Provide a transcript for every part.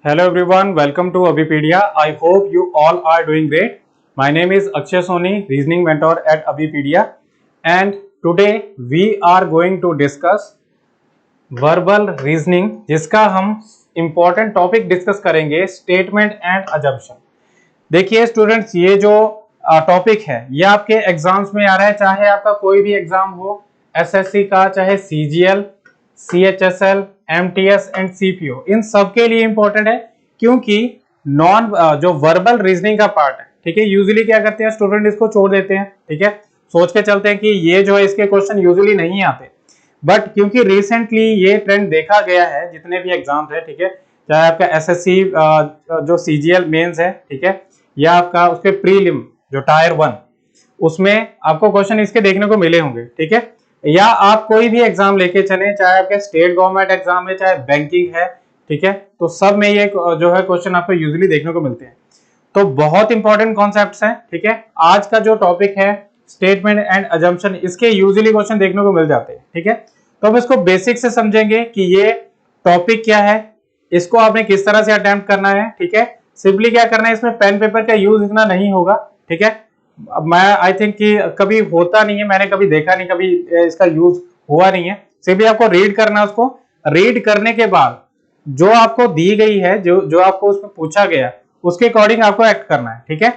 Hello everyone, welcome to Abhipedia. I hope you all are doing great. My name is Akshay Soni, Reasoning Mentor at Abhipedia, and today we are going to discuss verbal reasoning, जिसका हम important topic discuss करेंगे statement and assumption. देखिए students, ये जो topic है ये आपके exams में आ रहा है, चाहे आपका कोई भी एग्जाम हो, एसएससी का, चाहे CGL, CHSL, MTS and CPO, इन सब के लिए इंपॉर्टेंट है क्योंकि जो वर्बल रीजनिंग का पार्ट है, ठीक है, यूजुअली क्या करते हैं स्टूडेंट, इसको छोड़ देते हैं, ठीक है, सोच के चलते हैं कि ये जो है इसके क्वेश्चन यूजुअली नहीं आते, बट क्योंकि रिसेंटली ये ट्रेंड देखा गया है जितने भी एग्जाम्स है, ठीक है, चाहे आपका एसएससी जो सीजीएल मेंस है, ठीक है, या आपका उसके प्रीलिम जो टायर 1, उसमें आपको क्वेश्चन इसके देखने को मिले होंगे, ठीक है, या आप कोई भी एग्जाम लेके चले, चाहे आपके स्टेट गवर्नमेंट एग्जाम है, चाहे बैंकिंग है, ठीक है, तो सब में ये जो है क्वेश्चन आपको यूजुअली देखने को मिलते हैं। तो बहुत इंपॉर्टेंट कॉन्सेप्ट्स हैं, ठीक है, आज का जो टॉपिक है स्टेटमेंट एंड अजम्पशन, इसके यूजुअली क्वेश्चन देखने को मिल जाते हैं, ठीक है। तो हम इसको बेसिक से समझेंगे कि ये टॉपिक क्या है, इसको आपने किस तरह से अटेम्प्ट करना है, ठीक है। सिंपली क्या करना है, इसमें पेन पेपर का यूज इतना नहीं होगा, ठीक है, मैं आई थिंक कि कभी होता नहीं है, मैंने कभी देखा नहीं, कभी इसका यूज हुआ नहीं है। सिंपली आपको रीड करना है, उसको रीड करने के बाद जो आपको दी गई है, जो आपको उसमें पूछा गया, उसके अकॉर्डिंग आपको एक्ट करना है, ठीक है।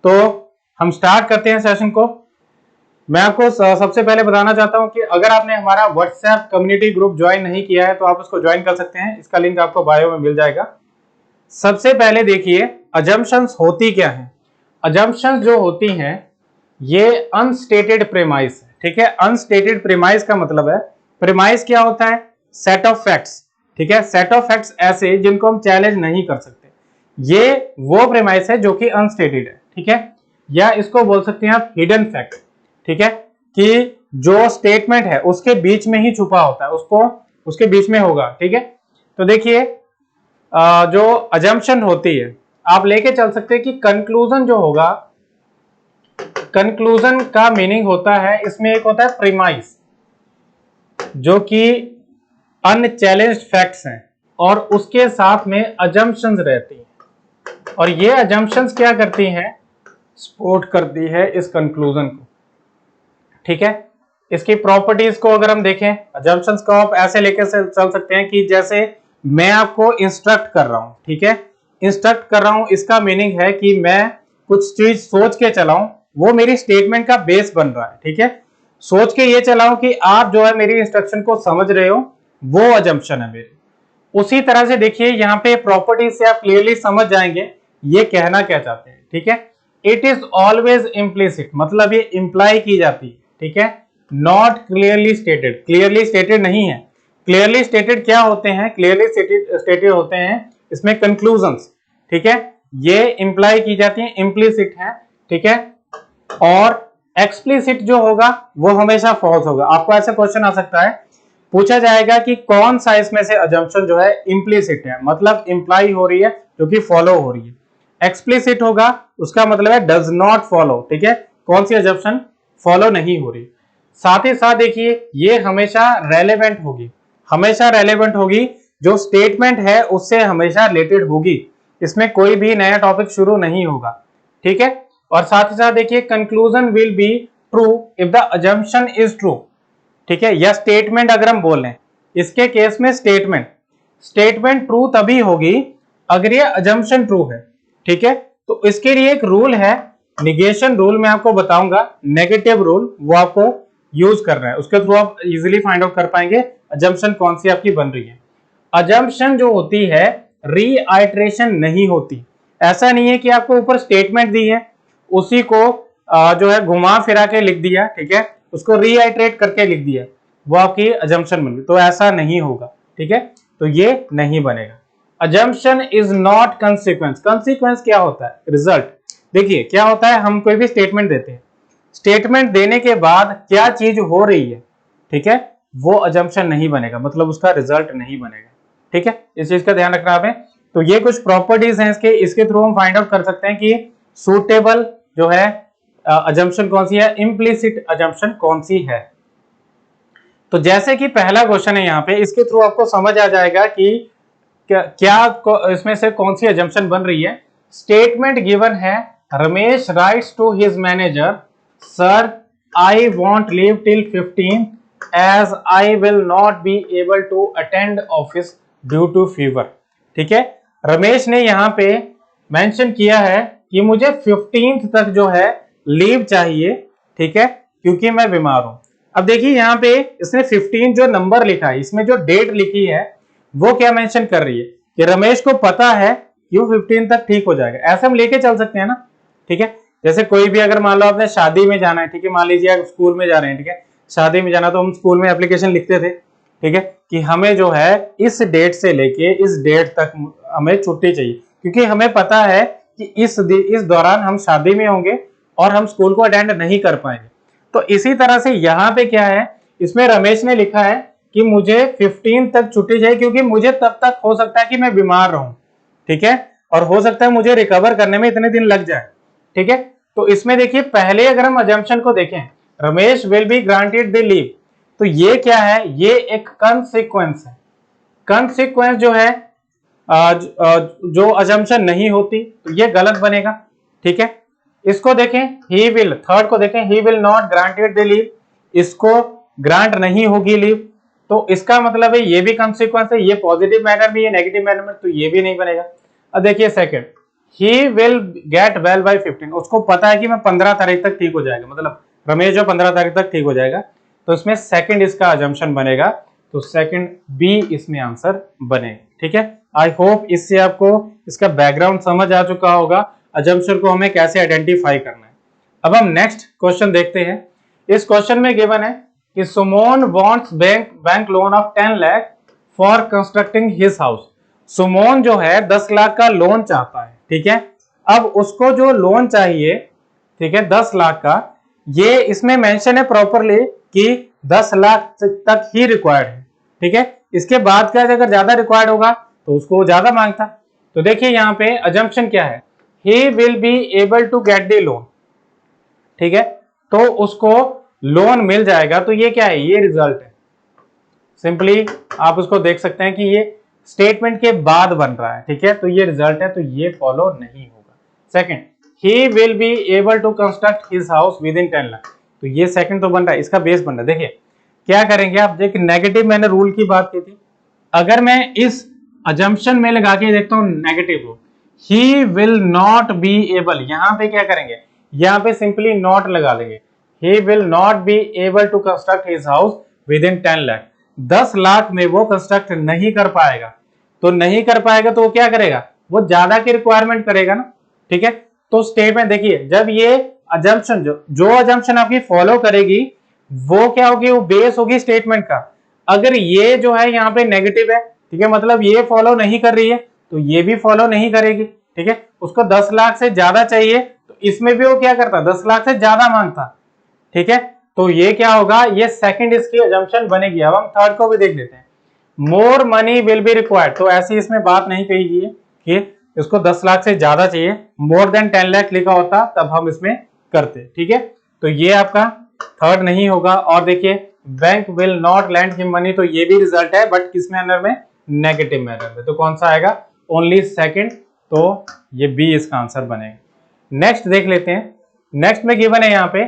तो हम स्टार्ट करते हैं सेशन को। मैं आपको सबसे पहले बताना चाहता हूं कि अगर आपने हमारा व्हाट्सएप कम्युनिटी ग्रुप ज्वाइन नहीं किया है तो आप उसको ज्वाइन कर सकते हैं, इसका लिंक आपको बायो में मिल जाएगा। सबसे पहले देखिए अजम्पशंस होती क्या है। अजम्पशंस जो होती हैं ये अनस्टेटेड प्रीमाइस है, ठीक है। अनस्टेटेड प्रीमाइस का मतलब है, प्रीमाइस क्या होता है, सेट ऑफ फैक्ट्स, ठीक है, सेट ऑफ फैक्ट्स ऐसे जिनको हम चैलेंज नहीं कर सकते, ये वो प्रीमाइस है जो कि अनस्टेटेड है, ठीक है, या इसको बोल सकते हैं आप हिडन फैक्ट, ठीक है, कि जो स्टेटमेंट है उसके बीच में ही छुपा होता है, उसको उसके बीच में होगा, ठीक है। तो देखिए जो अजम्पशन होती है आप लेके चल सकते हैं कि कंक्लूजन जो होगा, कंक्लूजन का मीनिंग होता है, इसमें एक होता है प्रीमाइस जो कि अनचैलेंज्ड फैक्ट्स हैं और उसके साथ में अजम्पशंस रहती हैं, और ये अजम्पशंस क्या करती हैं, सपोर्ट करती है इस कंक्लूजन को, ठीक है। इसकी प्रॉपर्टीज को अगर हम देखें, अजम्पशंस को आप ऐसे लेके चल सकते हैं कि जैसे मैं आपको इंस्ट्रक्ट कर रहा हूं, ठीक है, इंस्ट्रक्ट कर रहा हूं, इसका मीनिंग है कि मैं कुछ चीज सोच के चलाऊं, वो मेरी स्टेटमेंट का बेस बन रहा है, ठीक है। सोच के ये चलाऊं कि आप जो है मेरी इंस्ट्रक्शन को समझ रहे हो, वो अजम्पशन है मेरी। उसी तरह से देखिए यहाँ पे प्रॉपर्टीज से आप क्लियरली समझ जाएंगे ये कहना क्या चाहते हैं, ठीक है। इट इज ऑलवेज इम्प्लिसिट, मतलब ये इंप्लाई की जाती है, ठीक है, not clearly stated, clearly stated नहीं है। क्लियरली स्टेटेड क्या होते हैं, क्लियरली स्टेटेड होते हैं इसमें कंक्लूजन्स, ठीक है, ये इंप्लाई की जाती है, इम्प्लिसिट है, ठीक है, और एक्सप्लिसिट जो होगा वो हमेशा फॉल्स होगा। आपको ऐसा क्वेश्चन आ सकता है, पूछा जाएगा कि कौन सा इसमें से अजम्पशन जो है इम्प्लिसिट है, मतलब इंप्लाई हो रही है, जो कि फॉलो हो रही है। एक्सप्लिसिट होगा उसका मतलब है डज नॉट फॉलो, ठीक है, कौन सी अजम्पशन फॉलो नहीं हो रही। साथ ही साथ देखिए ये हमेशा रेलेवेंट होगी, हमेशा रेलेवेंट होगी, जो स्टेटमेंट है उससे हमेशा रिलेटेड होगी, इसमें कोई भी नया टॉपिक शुरू नहीं होगा, ठीक है। और साथ ही साथ देखिए conclusion will be true if the assumption is true, ठीक है, या स्टेटमेंट अगर हम बोल रहे हैं, इसके केस में स्टेटमेंट ट्रू तभी होगी अगर ये अजम्पशन ट्रू है, ठीक है। तो इसके लिए एक रूल है, निगेशन रूल, मैं आपको बताऊंगा, नेगेटिव रूल, वो आपको यूज करना है, उसके थ्रू आप इजीली फाइंड आउट कर पाएंगे अजम्पशन कौन सी आपकी बन रही है। अजम्पशन जो होती है रीआइट्रेशन नहीं होती, ऐसा नहीं है कि आपको ऊपर स्टेटमेंट दी है उसी को जो है घुमा फिरा के लिख दिया, ठीक है, उसको रीआइट्रेट करके लिख दिया, वो आपकी अजम्पशन बन गई, तो ऐसा नहीं होगा, ठीक है, तो ये नहीं बनेगा। Assumption is not consequence, consequence क्या होता है, रिजल्ट। देखिए क्या होता है, हम कोई भी स्टेटमेंट देते हैं, स्टेटमेंट देने के बाद क्या चीज हो रही है, ठीक है, वो अजम्पशन नहीं बनेगा, मतलब उसका रिजल्ट नहीं बनेगा, ठीक है, इस चीज का ध्यान रखना है। तो ये कुछ प्रॉपर्टीज हैं इसके थ्रू हम फाइंड आउट कर सकते हैं कि सूटेबल जो है अजम्पशन कौन सी है, इम्प्लिसिट अजम्पशन कौन सी है। तो जैसे कि पहला क्वेश्चन है यहाँ पे, इसके थ्रू आपको समझ आ जाएगा कि क्या इसमें से कौन सी अजम्पशन बन रही है? स्टेटमेंट गिवन है, Ramesh writes to his manager, sir I want leave till 15 as I will not be able to attend office due to fever. ठीक है, रमेश ने यहाँ पे मेंशन किया है कि मुझे 15th तक जो है लीव चाहिए, ठीक है, क्योंकि मैं बीमार हूं। अब देखिए यहाँ पे इसने 15 जो नंबर लिखा है, इसमें जो डेट लिखी है वो क्या मेंशन कर रही है कि रमेश को पता है कि वो 15 तक ठीक हो जाएगा। ऐसे हम लेके चल सकते हैं ना, ठीक है। जैसे कोई भी अगर मान लो आपने शादी में जाना है, ठीक है, मान लीजिए आप स्कूल में जा रहे हैं, ठीक है, शादी में जाना, तो हम स्कूल में एप्लीकेशन लिखते थे, ठीक है, कि हमें जो है इस डेट से लेके इस डेट तक हमें छुट्टी चाहिए, क्योंकि हमें पता है कि इस दौरान हम शादी में होंगे और हम स्कूल को अटेंड नहीं कर पाएंगे। तो इसी तरह से यहाँ पे क्या है, इसमें रमेश ने लिखा है कि मुझे 15 तक छुट्टी चाहिए, क्योंकि मुझे तब तक हो सकता है कि मैं बीमार रहूं, ठीक है, और हो सकता है मुझे रिकवर करने में इतने दिन लग जाए, ठीक है। तो इसमें देखिए पहले अगर हम अजम्पशन को देखें, Ramesh will be granted the leave, तो ये क्या है, ये एक कंसीक्वेंस है। कंसीक्वेंस जो है जो अजम्पशन नहीं होती तो ये गलत बनेगा, ठीक है। इसको देखें, ही विल, थर्ड को देखें, ही will not granted the leave, इसको ग्रांट नहीं होगी लीव, तो इसका मतलब है ये भी कंसीक्वेंस है, ये पॉजिटिव मैटर में, ये नेगेटिव मैटर में, तो ये भी नहीं बनेगा। अब देखिए second, he will get well by 15, उसको पता है कि मैं 15 तारीख तक ठीक हो जाएगा, मतलब रमेश जो 15 तारीख तक ठीक हो जाएगा, तो इसमें सेकंड इसका अजम्पशन बनेगा, तो सेकंड बी इसमें आंसर बनेगा, ठीक है। आई होप इससे आपको इसका बैकग्राउंड समझ आ चुका होगा, अजम्पशन को हमें कैसे आइडेंटिफाई करना है। अब हम नेक्स्ट क्वेश्चन देखते हैं। इस क्वेश्चन में गिवन है कि Sumon wants bank loan of 10 lakh for constructing his house. Sumon जो है 10 लाख का लोन चाहता है, ठीक है। अब उसको जो लोन चाहिए, ठीक है, 10 लाख का, ये इसमें मेंशन है प्रॉपरली कि 10 लाख तक ही रिक्वायर्ड है, ठीक है। इसके बाद का अगर ज्यादा रिक्वायर्ड होगा तो उसको ज्यादा मांगता। तो देखिए यहाँ पे अजम्पशन क्या है, he will be able to get the loan, ठीक है, तो उसको लोन मिल जाएगा। तो ये क्या है, ये रिजल्ट है। सिंपली आप उसको देख सकते हैं कि ये स्टेटमेंट के बाद बन रहा है, ठीक है, तो ये रिजल्ट है, तो ये फॉलो नहीं होगा। Second, he will be able to construct his house within 10 lakh, तो ये सेकंड तो बन रहा है, इसका बेस बन रहा है। देखिए क्या करेंगे आप, देखिए नेगेटिव मैंने रूल की बात की थी, अगर मैं इस अजम्पशन में लगा के देखता हूं negative rule, he will not be able, यहां पे क्या करेंगे, यहां पे सिंपली नॉट लगा देंगे, he will not be able to construct his house within 10 lakh, 10 lakh में वो कंस्ट्रक्ट नहीं कर पाएगा। तो नहीं कर पाएगा तो वो क्या करेगा, वो ज्यादा की रिक्वायरमेंट करेगा ना, ठीक है। तो स्टेटमेंट देखिए, जब ये अजम्पशन जो अजम्पशन आपकी फॉलो करेगी वो क्या होगी, वो बेस होगी स्टेटमेंट का। अगर ये जो है यहाँ पे नेगेटिव है, ठीक है, मतलब ये फॉलो नहीं कर रही है, तो ये भी फॉलो नहीं करेगी, ठीक है। उसको 10 लाख से ज्यादा चाहिए, तो इसमें भी वो क्या करता, 10 लाख से ज्यादा मांगता, ठीक है। तो ये क्या होगा, ये सेकंड इसकी अजम्पशन बनेगी। अब हम थर्ड को भी देख लेते हैं, more money will be required, तो ऐसी इसमें बात नहीं कही गई है कि इसको 10 लाख से ज्यादा चाहिए, मोर देन 10 लाख लिखा होता तब हम इसमें करते, ठीक है। तो ये आपका थर्ड नहीं होगा। और देखिए bank will not land him money, तो ये भी रिजल्ट है, बट किस मैनर में, नेगेटिव मैनर में, तो कौन सा आएगा, ओनली सेकंड, तो ये बी इसका आंसर बनेगा। नेक्स्ट देख लेते हैं, नेक्स्ट में गिवन है यहाँ पे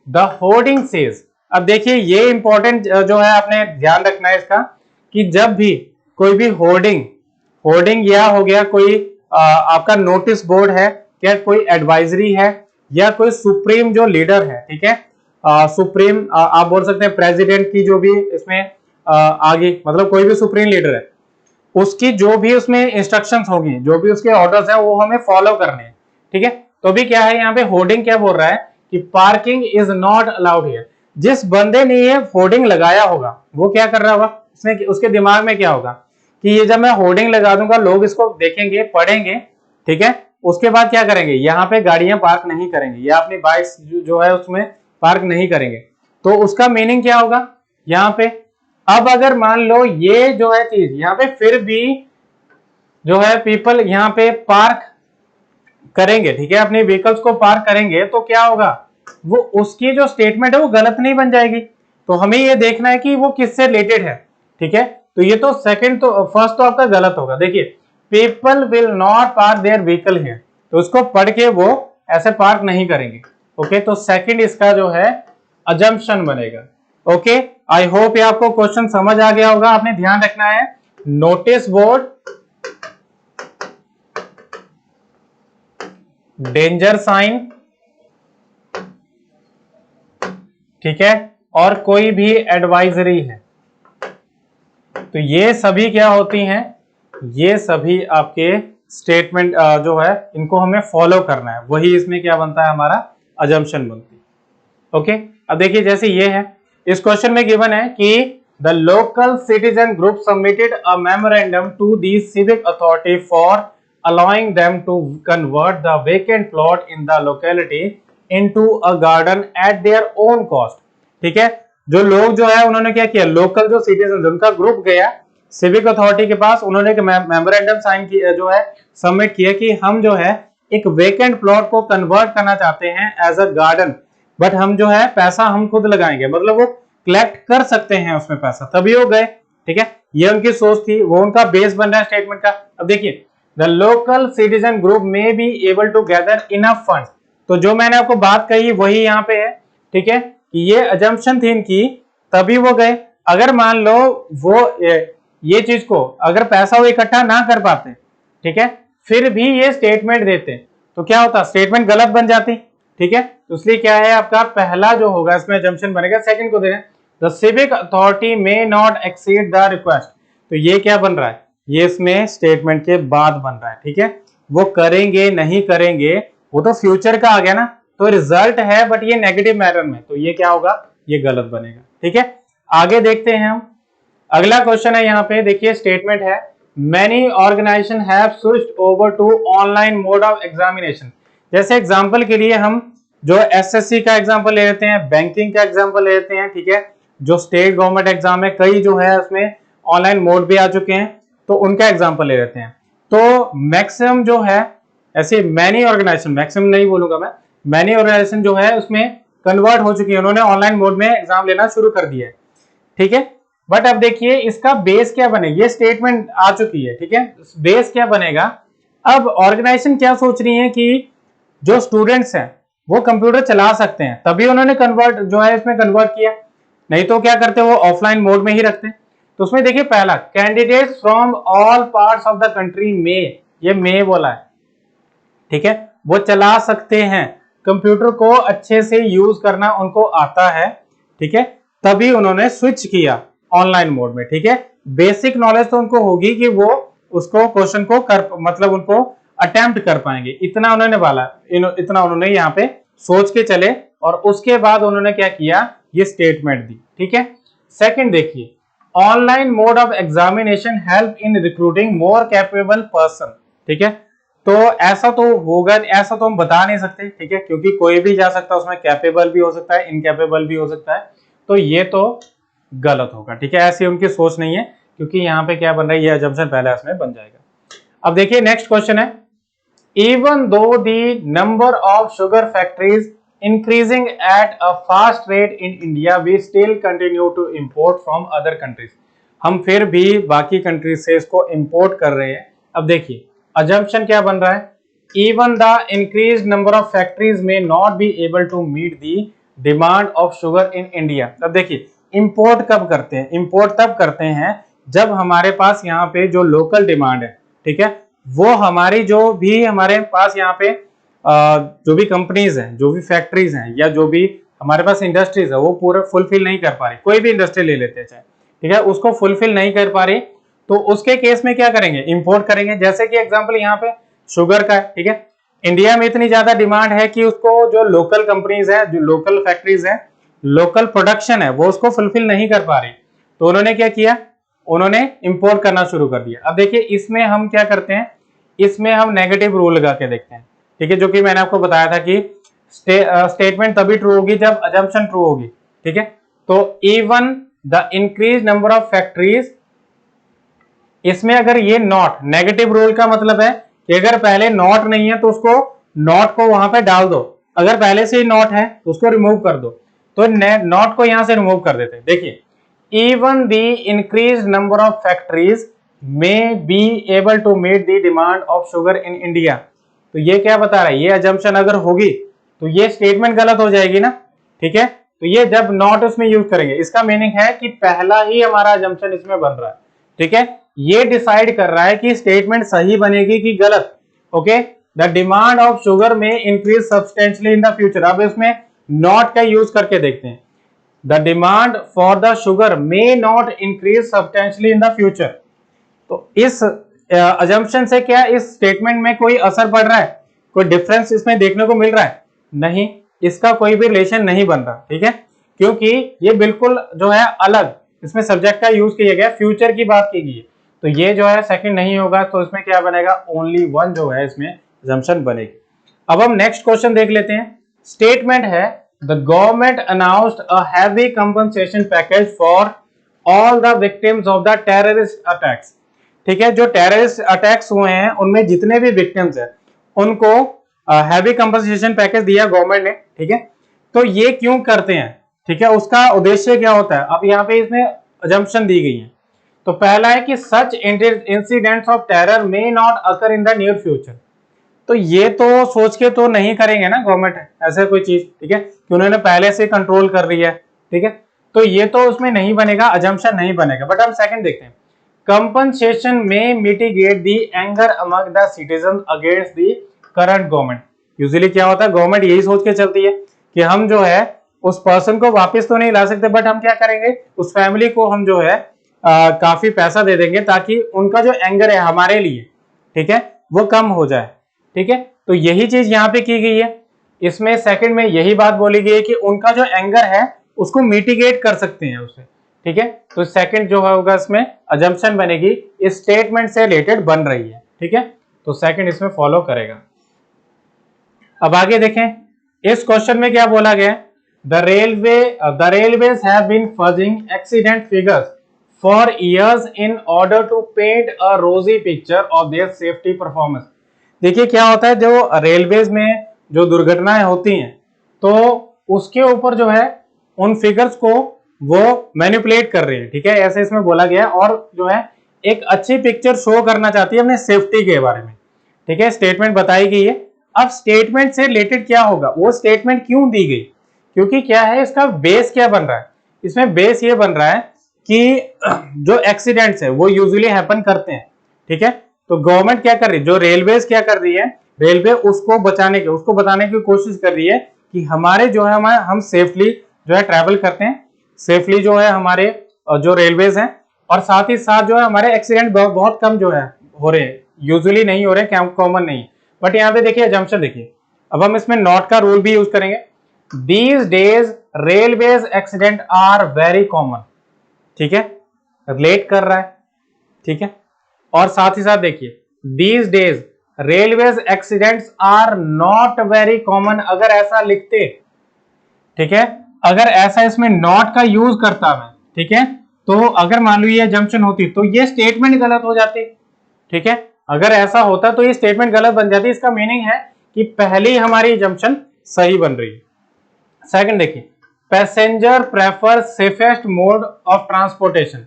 द होर्डिंग सेज। अब देखिए ये इंपॉर्टेंट जो है, आपने ध्यान रखना है इसका, कि जब भी कोई भी होर्डिंग या हो गया कोई आपका नोटिस बोर्ड है, क्या कोई एडवाइजरी है, या कोई सुप्रीम जो लीडर है, ठीक है, सुप्रीम आप बोल सकते हैं प्रेसिडेंट की जो भी इसमें आगे, मतलब कोई भी सुप्रीम लीडर है, उसकी जो भी उसमें इंस्ट्रक्शंस होगी, जो भी उसके ऑर्डर्स हैं, वो हमें फॉलो करने हैं, ठीक है। तो भी क्या है यहाँ पे, होर्डिंग क्या बोल रहा है कि parking is not allowed here. जिस बंदे ने ये होर्डिंग लगाया होगा वो क्या कर रहा होगा, उसके दिमाग में क्या होगा कि ये जब मैं होर्डिंग लगा दूंगा, लोग इसको देखेंगे, पढ़ेंगे, ठीक है, उसके बाद क्या करेंगे, यहाँ पे गाड़ियां पार्क नहीं करेंगे, या अपनी बाइक्स जो है उसमें पार्क नहीं करेंगे। तो उसका मीनिंग क्या होगा यहाँ पे, अब अगर मान लो ये जो है चीज यहाँ पे फिर भी जो है पीपल यहाँ पे पार्क करेंगे, ठीक है, अपने व्हीकल्स को पार्क करेंगे, तो क्या होगा, वो उसकी जो स्टेटमेंट है वो गलत नहीं बन जाएगी। तो हमें ये देखना है कि वो किससे रिलेटेड है, ठीक है। तो ये तो सेकंड तो फर्स्ट तो आपका गलत होगा। देखिए people will not park their vehicle here, तो उसको पढ़ के वो ऐसे पार्क नहीं करेंगे। ओके, तो सेकंड इसका जो है अजम्पशन बनेगा। ओके, आई होप ये आपको क्वेश्चन समझ आ गया होगा। आपने ध्यान रखना है नोटिस बोर्ड, डेंजर साइन, ठीक है, और कोई भी एडवाइजरी है, तो ये सभी क्या होती हैं, ये सभी आपके स्टेटमेंट जो है इनको हमें फॉलो करना है, वही इसमें क्या बनता है हमारा अजम्पशन बनती है। ओके, अब देखिए जैसे ये है, इस क्वेश्चन में गिवन है कि the local citizen group submitted a memorandum to the civic authority for allowing them to convert the vacant plot in the locality into a garden at their own cost। ठीक है, जो लोग जो है उन्होंने क्या किया, लोकल जो सिटीजन उनका ग्रुप गया सिविक अथॉरिटी के पास, उन्होंने मेमोरेंडम साइन किया, जो है सबमिट किया कि हम जो है एक वेकेंट प्लॉट को कन्वर्ट करना चाहते हैं एज अ गार्डन, बट हम जो है पैसा हम खुद लगाएंगे, मतलब वो कलेक्ट कर सकते हैं उसमें पैसा, तभी वो गए। ठीक है, ये उनकी सोच थी, वो उनका बेस बन रहा है स्टेटमेंट का। अब देखिए the local citizen group may be able to gather enough funds, तो जो मैंने आपको बात कही वही यहाँ पे है। ठीक है, कि ये अजम्पशन थी इनकी, तभी वो गए। अगर मान लो वो ये चीज को अगर पैसा वो इकट्ठा ना कर पाते, ठीक है, फिर भी ये स्टेटमेंट देते, तो क्या होता, स्टेटमेंट गलत बन जाती। ठीक है, तो इसलिए क्या है आपका पहला जो होगा इसमें अजम्पशन बनेगा। सेकंड को दे रहे हैं the civic authority may not exceed the request, तो ये क्या बन रहा है, ये इसमें स्टेटमेंट के बाद बन रहा है। ठीक है, वो करेंगे नहीं करेंगे वो तो फ्यूचर का आ गया ना, तो रिजल्ट है बट ये नेगेटिव मैटर में, तो ये क्या होगा, ये गलत बनेगा। ठीक है, आगे देखते हैं हम। अगला क्वेश्चन है यहाँ पे, देखिए स्टेटमेंट है many organisation have switched over to online mode of examination. जैसे एग्जांपल के लिए हम जो एसएससी का एग्जांपल ले लेते हैं, बैंकिंग का एग्जांपल ले लेते हैं। ठीक है, जो स्टेट गवर्नमेंट एग्जाम है कई जो है उसमें ऑनलाइन मोड भी आ चुके हैं, तो उनका एग्जांपल ले लेते हैं। तो मैक्सिमम जो है ऐसे मैनी ऑर्गेनाइजेशन, मैक्सिमम नहीं बोलूंगा मैं, मैनी ऑर्गेनाइजेशन जो है उसमें कन्वर्ट हो चुकी है, उन्होंने ऑनलाइन मोड में एग्जाम लेना शुरू कर दिया है। ठीक है, बट अब देखिए इसका बेस क्या बनेगा, ये स्टेटमेंट आ चुकी है। ठीक है, बेस क्या बनेगा, अब ऑर्गेनाइजेशन क्या सोच रही है कि जो स्टूडेंट्स हैं वो कंप्यूटर चला सकते हैं, तभी उन्होंने कन्वर्ट जो है इसमें कन्वर्ट किया, नहीं तो क्या करते वो ऑफलाइन मोड में ही रखते। तो उसमें देखिए पहला candidates from all parts of the country में, ये में बोला है। ठीक है, वो चला सकते हैं, कंप्यूटर को अच्छे से यूज करना उनको आता है। ठीक है, तभी उन्होंने स्विच किया ऑनलाइन मोड में। ठीक है, बेसिक नॉलेज तो उनको होगी कि वो उसको क्वेश्चन को कर मतलब उनको अटेम्प्ट कर पाएंगे, इतना उन्होंने वाला इतना उन्होंने यहाँ पे सोच के चले, और उसके बाद उन्होंने क्या किया, ये स्टेटमेंट दी। ठीक है, सेकंड देखिए online mode of examination help in recruiting more capable person. ठीक है, तो ऐसा तो होगा, ऐसा तो हम बता नहीं सकते। ठीक है, क्योंकि कोई भी जा सकता है उसमें, कैपेबल भी हो सकता है, इनकैपेबल भी हो सकता है, तो ये तो गलत होगा। ठीक है, ऐसी उनकी सोच नहीं है, क्योंकि यहाँ पे क्या बन रहा है, ये अजम्पशन पहले इसमें बन जाएगा। अब देखिए नेक्स्ट क्वेश्चन है, even though the number of sugar factories increasing at a fast rate in India, we still continue to import from other countries। हम फिर भी बाकी कंट्रीज से इसको इंपोर्ट कर रहे हैं। अब देखिए अजम्पशन क्या बन रहा है, even the increased number of factories may not be able to meet the demand of sugar in India। अब देखिए इंपोर्ट कब करते हैं, इंपोर्ट तब करते हैं जब हमारे पास यहाँ पे जो लोकल डिमांड है, ठीक है, वो हमारी जो भी हमारे पास यहाँ पे जो भी कंपनीज हैं, जो भी फैक्ट्रीज हैं, या जो भी हमारे पास इंडस्ट्रीज है, वो पूरा फुलफिल नहीं कर पा रही, कोई भी इंडस्ट्री ले लेते हैं चाहे, ठीक है, उसको फुलफिल नहीं कर पा रही, तो उसके केस में क्या करेंगे, इंपोर्ट करेंगे। जैसे कि एग्जांपल यहाँ पे शुगर का है। ठीक है, इंडिया में इतनी ज्यादा डिमांड है कि उसको जो लोकल कंपनीज है, जो लोकल फैक्ट्रीज है, लोकल प्रोडक्शन है, वो उसको फुलफिल नहीं कर पा रही, तो उन्होंने क्या किया, उन्होंने इंपोर्ट करना शुरू कर दिया। अब देखिए इसमें हम क्या करते हैं, इसमें हम नेगेटिव रूल लगा के देखते हैं। ठीक है, जो कि मैंने आपको बताया था कि स्टेटमेंट तभी ट्रू होगी जब अजम्पशन ट्रू होगी। ठीक है, तो even the increase number of factories, इसमें अगर ये नॉट, नेगेटिव रूल का मतलब है कि अगर पहले नॉट नहीं है तो उसको नॉट को वहां पे डाल दो, अगर पहले से ही नॉट है तो उसको रिमूव कर दो, तो नॉट को यहां से रिमूव कर देते हैं। देखिए even the increased number of factories may be able to meet the demand of sugar in India। तो ये क्या बता रहा है, ये assumption अगर होगी तो ये स्टेटमेंट गलत हो जाएगी ना, ठीक है। तो ये जब नॉट उसमें यूज करेंगे, इसका मीनिंग है कि पहला ही हमारा assumption इसमें बन रहा है, ठीक है। ये डिसाइड कर रहा है कि स्टेटमेंट सही बनेगी कि गलत। Okay, the demand of sugar may increase substantially in the future. अब इसमें नॉट का यूज करके देखते हैं। The demand for the sugar may not increase substantially in the future. तो इस अजम्पशन से क्या इस स्टेटमेंट में कोई असर पड़ रहा है, कोई डिफरेंस इसमें देखने को मिल रहा है? नहीं, इसका कोई भी रिलेशन नहीं बन रहा, ठीक है, क्योंकि ये बिल्कुल जो है अलग, इसमें सब्जेक्ट का यूज किया गया, फ्यूचर की बात की गई है। तो ये जो है सेकंड नहीं होगा, तो इसमें क्या बनेगा, ओनली वन जो है इसमें अजम्पशन बनेगी। अब हम नेक्स्ट क्वेश्चन देख लेते हैं। स्टेटमेंट है the government announced a heavy compensation package for all the victims of the terrorist attacks. ठीक है, जो टेररिस्ट अटैक्स हुए हैं उनमें जितने भी विक्टिम्स हैं उनको हैवी कंपनसेशन पैकेज दिया गवर्नमेंट ने, ठीक है। तो ये क्यों करते हैं, ठीक है, उसका उद्देश्य क्या होता है, अब यहाँ पे इसमें अजम्पशन दी गई है। तो पहला है कि such incidents of terror may not occur in the near future. तो ये तो सोच के तो नहीं करेंगे ना गवर्नमेंट ऐसे कोई चीज, ठीक है, कि उन्होंने पहले से कंट्रोल कर रही है, ठीक है। तो ये तो उसमें नहीं बनेगा, अजम्पशन नहीं बनेगा। बट हम सेकंड देखते हैं, कंपनसेशन में mitigate the anger among the citizen against the current government. Usually क्या होता है, गवर्नमेंट यही सोच के चलती है कि हम जो है उस पर्सन को वापस तो नहीं ला सकते, बट हम क्या करेंगे, उस फैमिली को हम जो है काफी पैसा दे देंगे ताकि उनका जो एंगर है हमारे लिए, ठीक है, वो कम हो जाए, ठीक है। तो यही चीज यहाँ पे की गई है। इसमें सेकंड में यही बात बोली गई है कि उनका जो एंगर है उसको मिटिगेट कर सकते हैं उससे, ठीक है। तो सेकंड जो होगा इसमें अजम्पशन बनेगी, इस स्टेटमेंट से रिलेटेड बन रही है, ठीक है। तो सेकंड इसमें फॉलो करेगा। अब आगे देखें, इस क्वेश्चन में क्या बोला गया, the railways have been fudging accident figures for years in order to paint a rosy picture of their safety performance. देखिए क्या होता है, जो रेलवेज में जो दुर्घटनाएं होती हैं तो उसके ऊपर जो है उन फिगर्स को वो मैनिपुलेट कर रहे हैं, ठीक है, ऐसे इसमें बोला गया है। और जो है एक अच्छी पिक्चर शो करना चाहती है अपने सेफ्टी के बारे में, ठीक है, स्टेटमेंट बताई गई है। अब स्टेटमेंट से रिलेटेड क्या होगा, वो स्टेटमेंट क्यों दी गई, क्योंकि क्या है इसका बेस क्या बन रहा है, इसमें बेस ये बन रहा है कि जो एक्सीडेंट्स है वो यूजुअली हैपन करते हैं, ठीक है। तो गवर्नमेंट क्या कर रही है, जो रेलवेज क्या कर रही है, रेलवे उसको बचाने के, उसको बताने की कोशिश कर रही है कि हमारे जो है हम सेफली जो है ट्रैवल करते हैं, सेफली जो है हमारे जो रेलवेज हैं, और साथ ही साथ जो है हमारे एक्सीडेंट बहुत कम जो है हो रहे हैं, यूजुअली नहीं हो रहे, कॉमन नहीं। बट यहाँ पे देखिए अजम्पशन देखिए, अब हम इसमें नॉट का रूल भी यूज करेंगे। These days railways accident are very common, ठीक है, रिलेट कर रहा है, ठीक है। और साथ ही साथ देखिए these days railways accidents are not very common, अगर ऐसा लिखते, ठीक है, अगर ऐसा इसमें नॉट का यूज करता मैं, ठीक है, तो अगर मान लो ये अजम्पशन होती तो ये स्टेटमेंट गलत हो जाती, ठीक है। अगर ऐसा होता तो ये स्टेटमेंट गलत बन जाती, इसका मीनिंग है कि पहले ही हमारी अजम्पशन सही बन रही है। सेकंड देखिए, passenger prefer safest mode of transportation,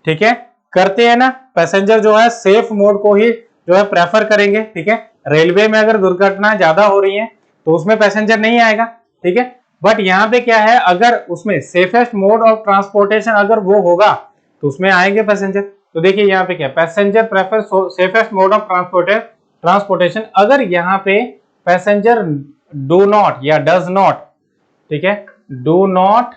ठीक है, करते हैं ना, पैसेंजर जो है सेफ मोड को ही जो है प्रेफर करेंगे, ठीक है। रेलवे में अगर दुर्घटना ज्यादा हो रही है तो उसमें पैसेंजर नहीं आएगा, ठीक है। बट यहाँ पे क्या है, अगर उसमें सेफेस्ट मोड ऑफ ट्रांसपोर्टेशन अगर वो होगा तो उसमें आएंगे पैसेंजर। तो देखिए यहाँ पे क्या, passenger prefer safest mode of transportation, अगर यहाँ पे पैसेंजर डू नॉट या डज नॉट, ठीक है, do not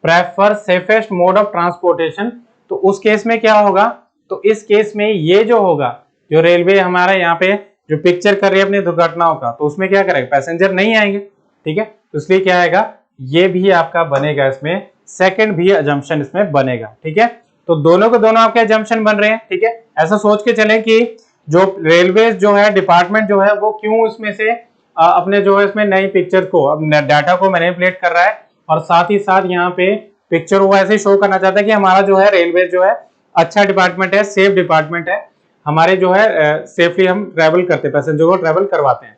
prefer safest mode of transportation, तो उस केस में क्या होगा, तो इस केस में ये जो होगा, जो रेलवे हमारा यहाँ पे जो पिक्चर कर रही है अपनी दुर्घटनाओं का, तो उसमें क्या करेगा, पैसेंजर नहीं आएंगे, ठीक है। तो इसलिए क्या आएगा, ये भी आपका बनेगा, इसमें सेकंड भी अजम्पशन इसमें बनेगा, ठीक है। तो दोनों के दोनों आपके अजम्पशन बन रहे हैं, ठीक है। ऐसा सोच के चले कि जो रेलवे जो है डिपार्टमेंट जो है वो क्यों इसमें से अपने जो है इसमें नई पिक्चर को, डाटा को मैनिपुलेट कर रहा है, और साथ ही साथ यहाँ पे पिक्चर वो ऐसे शो करना चाहता है कि हमारा जो है रेलवे जो है अच्छा डिपार्टमेंट है, सेफ डिपार्टमेंट है, हमारे जो है सेफली हम ट्रैवल करते हैं, पैसेंजर को ट्रैवल करवाते हैं।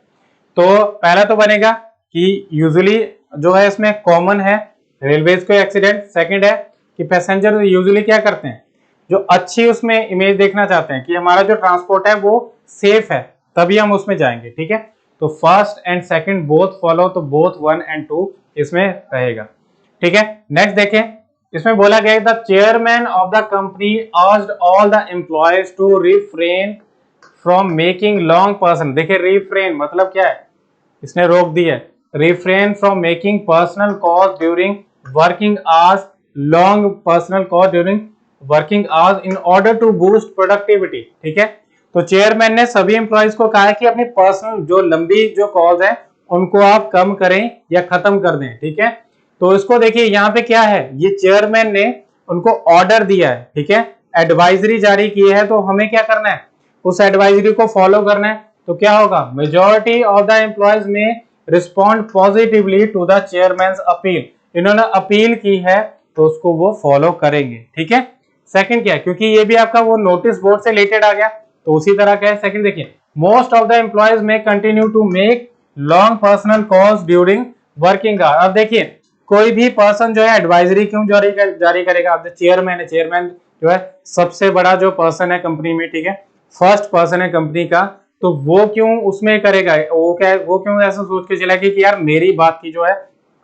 तो पहला तो बनेगा कि यूजुअली जो है इसमें कॉमन है रेलवेज को एक्सीडेंट। सेकंड है कि पैसेंजर यूजुअली क्या करते हैं, जो अच्छी उसमें इमेज देखना चाहते हैं कि हमारा जो ट्रांसपोर्ट है वो सेफ है, तभी हम उसमें जाएंगे। ठीक है, तो first and second both follow, तो बोथ 1 and 2 इसमें रहेगा। ठीक है, नेक्स्ट देखें, इसमें बोला गया the chairman of the company asked all the employees to refrain from making long person. देखिए रिफ्रेन मतलब क्या है, इसने रोक दिया है, refrain from making personal call during working hours, long personal call during working hours in order to boost productivity. ठीक है, तो चेयरमैन ने सभी एम्प्लॉयज को कहा है कि अपनी पर्सनल जो लंबी जो कॉल्स है उनको आप कम करें या खत्म कर दें। ठीक है, तो इसको देखिए यहाँ पे क्या है, ये चेयरमैन ने उनको ऑर्डर दिया है। ठीक है, एडवाइजरी जारी की है, तो हमें क्या करना है, उस एडवाइजरी को फॉलो करना है। तो क्या होगा, majority of the employees may respond positively to the chairman's appeal, इन्होंने अपील की है तो उसको वो फॉलो करेंगे। ठीक है, सेकंड क्या है, क्योंकि ये भी आपका वो नोटिस बोर्ड से रिलेटेड आ गया, तो उसी तरह का है। सेकंड देखिए, most of the employees may continue to make long personal calls during working hour. अब देखिए कोई भी पर्सन जो है एडवाइजरी क्यों जारी करेगा, अब चेयरमैन है, चेयरमैन जो है सबसे बड़ा जो पर्सन है कंपनी में। ठीक है, फर्स्ट पर्सन है कंपनी का, तो वो क्यों उसमें करेगा, वो क्यों ऐसा सोच के चला कि यार मेरी बात की जो है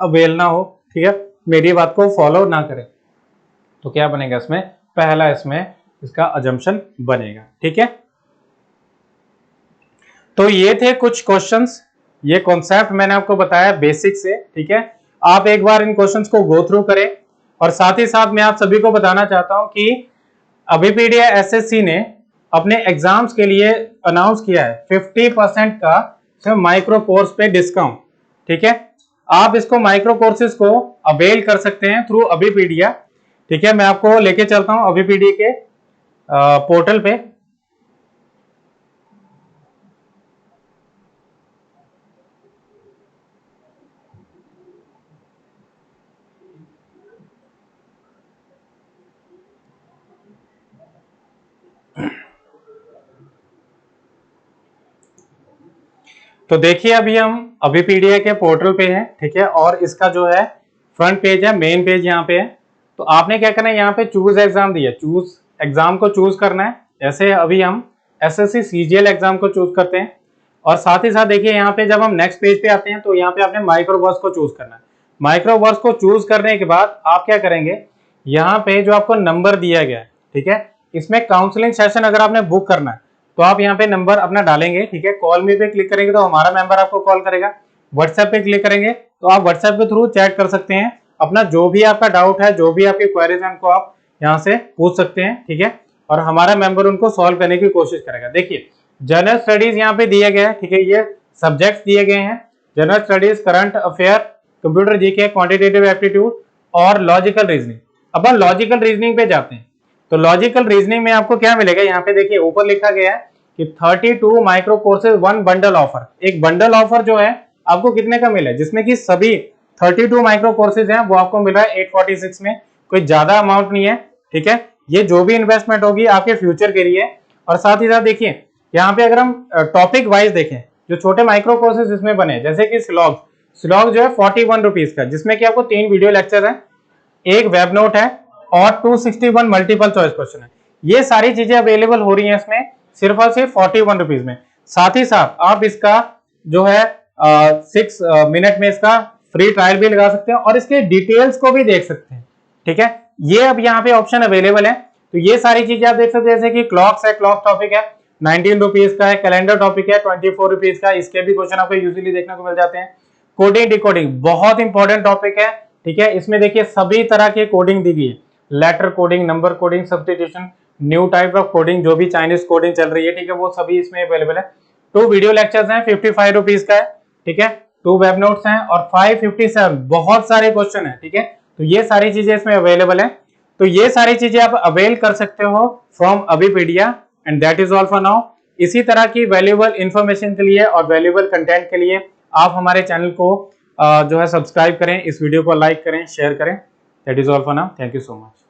अवेल ना हो, ठीक है, मेरी बात को फॉलो ना करे। तो क्या बनेगा इसमें, पहला इसमें इसका अजम्पशन बनेगा। ठीक है, तो ये थे कुछ क्वेश्चंस, ये कॉन्सेप्ट मैंने आपको बताया बेसिक से। ठीक है, आप एक बार इन क्वेश्चंस को गो थ्रू करें, और साथ ही साथ मैं आप सभी को बताना चाहता हूं कि अभिपीडिया एसएससी ने अपने एग्जाम्स के लिए अनाउंस किया है 50% का माइक्रो कोर्स पे डिस्काउंट। ठीक है, आप इसको माइक्रो कोर्सेज को अवेल कर सकते हैं थ्रू अभिपीडिया। ठीक है, मैं आपको लेके चलता हूं अभिपीडिया के पोर्टल पे। तो देखिए अभी हम अभिपीडिया के पोर्टल पे हैं। ठीक है, और इसका जो है फ्रंट पेज है, मेन पेज यहाँ पे है। तो आपने क्या करना है, यहाँ पे चूज एग्जाम दिया, चूज एग्जाम को चूज करना है। जैसे अभी हम एसएससी सीजीएल एग्जाम को चूज करते हैं, और साथ ही साथ देखिए यहाँ पे जब हम नेक्स्ट पेज पे आते हैं तो यहाँ पे आपने माइक्रोवर्स को चूज करना है। माइक्रोवर्स को चूज करने के बाद आप क्या करेंगे, यहाँ पे जो आपको नंबर दिया गया है, ठीक है, इसमें काउंसलिंग सेशन अगर आपने बुक करना है तो आप यहाँ पे नंबर अपना डालेंगे। ठीक है, कॉल मी पे क्लिक करेंगे तो हमारा मेंबर आपको कॉल करेगा, व्हाट्सएप पे क्लिक करेंगे तो आप व्हाट्सएप के थ्रू चैट कर सकते हैं, अपना जो भी आपका डाउट है, जो भी आपकी क्वेरीज है उनको आप यहाँ से पूछ सकते हैं। ठीक है, और हमारा मेंबर उनको सॉल्व करने की कोशिश करेगा। देखिए जनरल स्टडीज यहाँ पे दिए गए हैं। ठीक है, ये सब्जेक्ट दिए गए हैं, general studies, current affair, computer GK, quantitative aptitude और लॉजिकल रीजनिंग। अब हम लॉजिकल रीजनिंग पे जाते हैं, तो लॉजिकल रीजनिंग में आपको क्या मिलेगा, यहाँ पे देखिए ऊपर लिखा गया है कि 32 माइक्रो कोर्सेज 1 बंडल ऑफर। एक बंडल ऑफर जो है आपको कितने का मिला है, जिसमें कि सभी 32 माइक्रो कोर्सेज हैं वो आपको मिल रहा है 846 में, कोई ज्यादा अमाउंट नहीं है। ठीक है, ये जो भी इन्वेस्टमेंट होगी आपके फ्यूचर के लिए। और साथ ही साथ देखिए यहाँ पे अगर हम टॉपिक वाइज देखें, जो छोटे माइक्रो कोर्सेज इसमें बने, जैसे कि स्लॉग जो है 41 रुपीज का, जिसमें कि आपको 3 वीडियो लेक्चर है, एक वेब नोट है और 261 मल्टीपल चॉइस क्वेश्चन है। ये सारी चीजें अवेलेबल हो रही हैं इसमें सिर्फ और सिर्फ 41 रुपीज में। साथ ही साथ आप इसका जो है 6 मिनट में इसका फ्री ट्रायल भी लगा सकते हैं और इसके डिटेल्स को भी देख सकते हैं। ठीक है, ये अब यहाँ पे ऑप्शन अवेलेबल है। तो ये सारी चीजें आप देख सकते हैं, जैसे कि क्लॉक्स है, क्लॉक टॉपिक है 19 रुपीज का है, कैलेंडर टॉपिक है 24 रुपीज का, इसके भी क्वेश्चन आपको यूजुअली देखने को मिल जाते हैं। कोडिंग डिकोडिंग बहुत इंपॉर्टेंट टॉपिक है। ठीक है, इसमें देखिए सभी तरह की कोडिंग दी गई है, letter coding, number coding, substitution, new type of coding, जो भी चाइनीज कोडिंग चल रही है, ठीक है, वो सभी इसमें अवेलेबल है। 2 वीडियो लेक्चर्स हैं 55 रुपीज का है। ठीक है, 2 वेब नोट्स हैं और 557 बहुत सारे क्वेश्चन है। ठीक है, तो ये सारी चीजें इसमें अवेलेबल है। तो ये सारी चीजें आप अवेल कर सकते हो from Abhipedia, and that is all for now. इसी तरह की वैल्यूएबल इंफॉर्मेशन के लिए और वैल्यूएबल कंटेंट के लिए आप हमारे चैनल को जो है सब्सक्राइब करें, इस वीडियो को लाइक करें, शेयर करें। That is all for now, thank you so much.